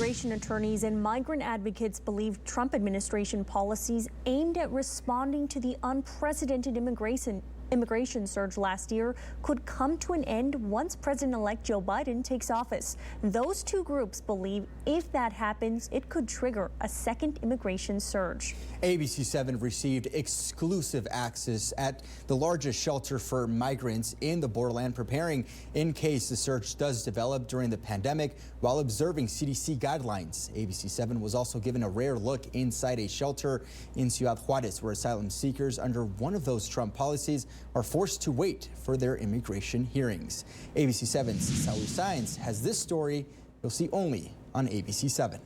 Immigration attorneys and migrant advocates believe Trump administration policies aimed at responding to the unprecedented immigration surge last year could come to an end once President-elect Joe Biden takes office. Those two groups believe if that happens, it could trigger a second immigration surge. ABC 7 received exclusive access at the largest shelter for migrants in the borderland, preparing in case the surge does develop during the pandemic while observing CDC guidelines. ABC 7 was also given a rare look inside a shelter in Ciudad Juarez, where asylum seekers under one of those Trump policies are forced to wait for their immigration hearings. ABC 7's Sawi Science has this story you'll see only on ABC 7.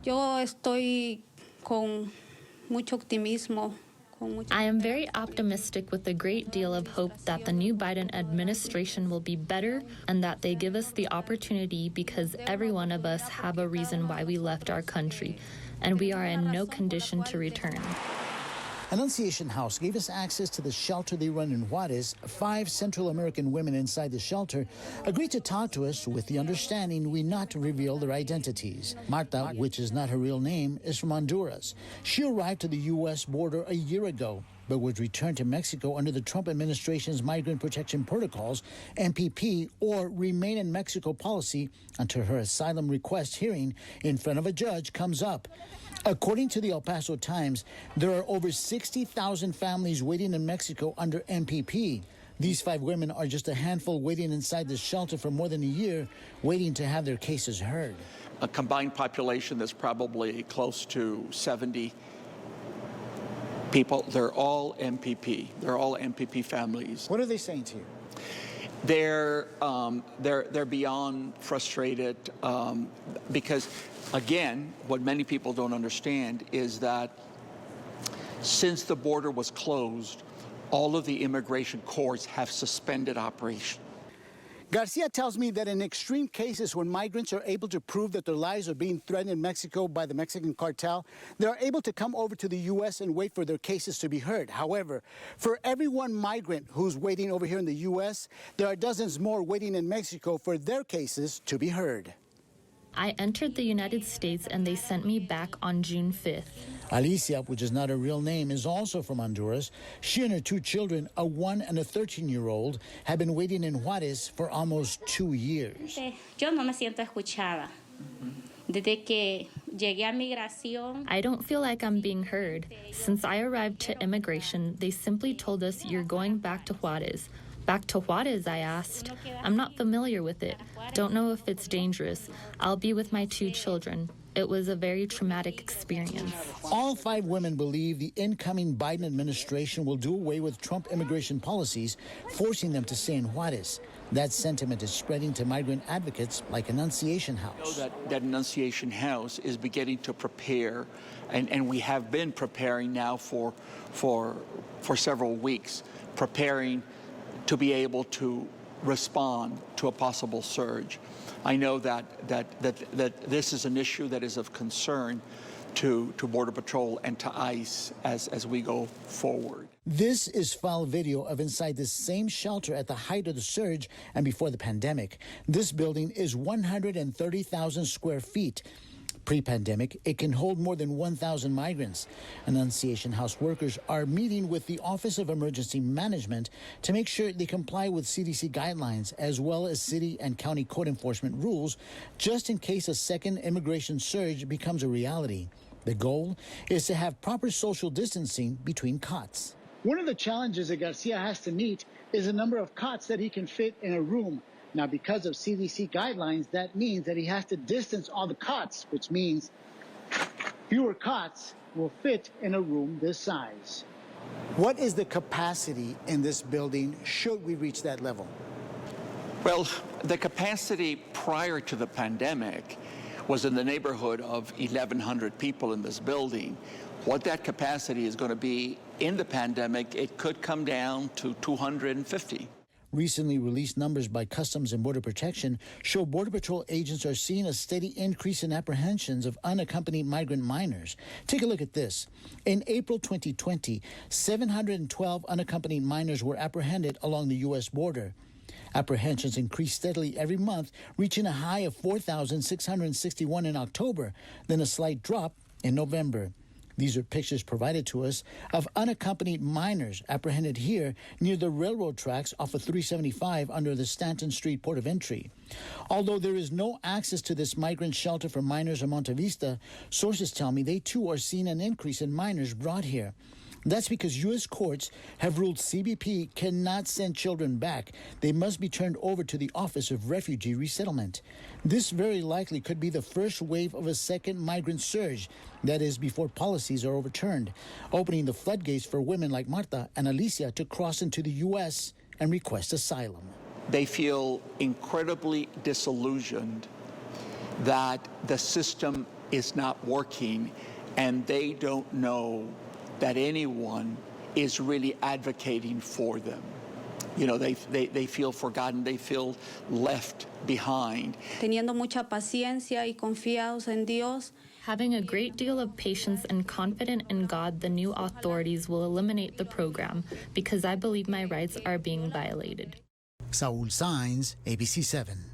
Yo estoy con mucho optimismo. I am very optimistic with a great deal of hope that the new Biden administration will be better and that they give us the opportunity because every one of us have a reason why we left our country, and we are in no condition to return. Annunciation House gave us access to the shelter they run in Juarez. 5 Central American women inside the shelter agreed to talk to us with the understanding we not reveal their identities. Marta, which is not her real name, is from Honduras. She arrived to the U.S. border a year ago, but was returned to Mexico under the Trump administration's Migrant Protection Protocols, MPP, or Remain in Mexico policy until her asylum request hearing in front of a judge comes up. According to the El Paso Times, there are over 60,000 families waiting in Mexico under MPP. These 5 women are just a handful waiting inside the shelter for more than a year, waiting to have their cases heard. A combined population that's probably close to 70 people. They're all MPP. They're all MPP families. What are they saying to you? They're beyond frustrated because, again, what many people don't understand is that since the border was closed, all of the immigration courts have suspended operation. Garcia tells me that in extreme cases when migrants are able to prove that their lives are being threatened in Mexico by the Mexican cartel, they are able to come over to the U.S. and wait for their cases to be heard. However, for every one migrant who's waiting over here in the U.S., there are dozens more waiting in Mexico for their cases to be heard. I entered the United States and they sent me back on June 5th. Alicia, which is not her real name, is also from Honduras. She and her 2 children, a 1 and a 13-year-old, have been waiting in Juarez for almost 2 years. Yo no me siento escuchada. Desde que llegué a migración. I don't feel like I'm being heard. Since I arrived to immigration, they simply told us you're going back to Juarez. Back to Juarez, I asked. I'm not familiar with it. Don't know if it's dangerous. I'll be with my 2 children. It was a very traumatic experience. All 5 women believe the incoming Biden administration will do away with Trump immigration policies, forcing them to stay in Juarez. That sentiment is spreading to migrant advocates like Annunciation House. I know that Annunciation House is beginning to prepare, and we have been preparing now for several weeks, preparing to be able to respond to a possible surge. I know that this is an issue that is of concern to Border Patrol and to ICE as we go forward. This is file video of inside this same shelter at the height of the surge and before the pandemic. This building is 130,000 square feet. Pre-pandemic, it can hold more than 1,000 migrants. Annunciation House workers are meeting with the Office of Emergency Management to make sure they comply with CDC guidelines as well as city and county code enforcement rules, just in case a second immigration surge becomes a reality. The goal is to have proper social distancing between cots. One of the challenges that Garcia has to meet is the number of cots that he can fit in a room. Now, because of CDC guidelines, that means that he has to distance all the cots, which means fewer cots will fit in a room this size. What is the capacity in this building should we reach that level? Well, the capacity prior to the pandemic was in the neighborhood of 1,100 people in this building. What that capacity is going to be in the pandemic, it could come down to 250. Recently released numbers by Customs and Border Protection show Border Patrol agents are seeing a steady increase in apprehensions of unaccompanied migrant minors. Take a look at this. In April 2020, 712 unaccompanied minors were apprehended along the U.S. border. Apprehensions increased steadily every month, reaching a high of 4,661 in October, then a slight drop in November. These are pictures provided to us of unaccompanied minors apprehended here near the railroad tracks off of 375 under the Stanton Street port of entry. Although there is no access to this migrant shelter for minors in Monte Vista, sources tell me they too are seeing an increase in minors brought here. That's because U.S. courts have ruled CBP cannot send children back. They must be turned over to the Office of Refugee Resettlement. This very likely could be the first wave of a second migrant surge, that is, before policies are overturned, opening the floodgates for women like Marta and Alicia to cross into the U.S. and request asylum. They feel incredibly disillusioned that the system is not working, and they don't know that anyone is really advocating for them. You know, they feel forgotten, they feel left behind. Teniendo mucha paciencia y confiados en Dios. Having a great deal of patience and confident in God, the new authorities will eliminate the program because I believe my rights are being violated. Saul Sainz, ABC 7.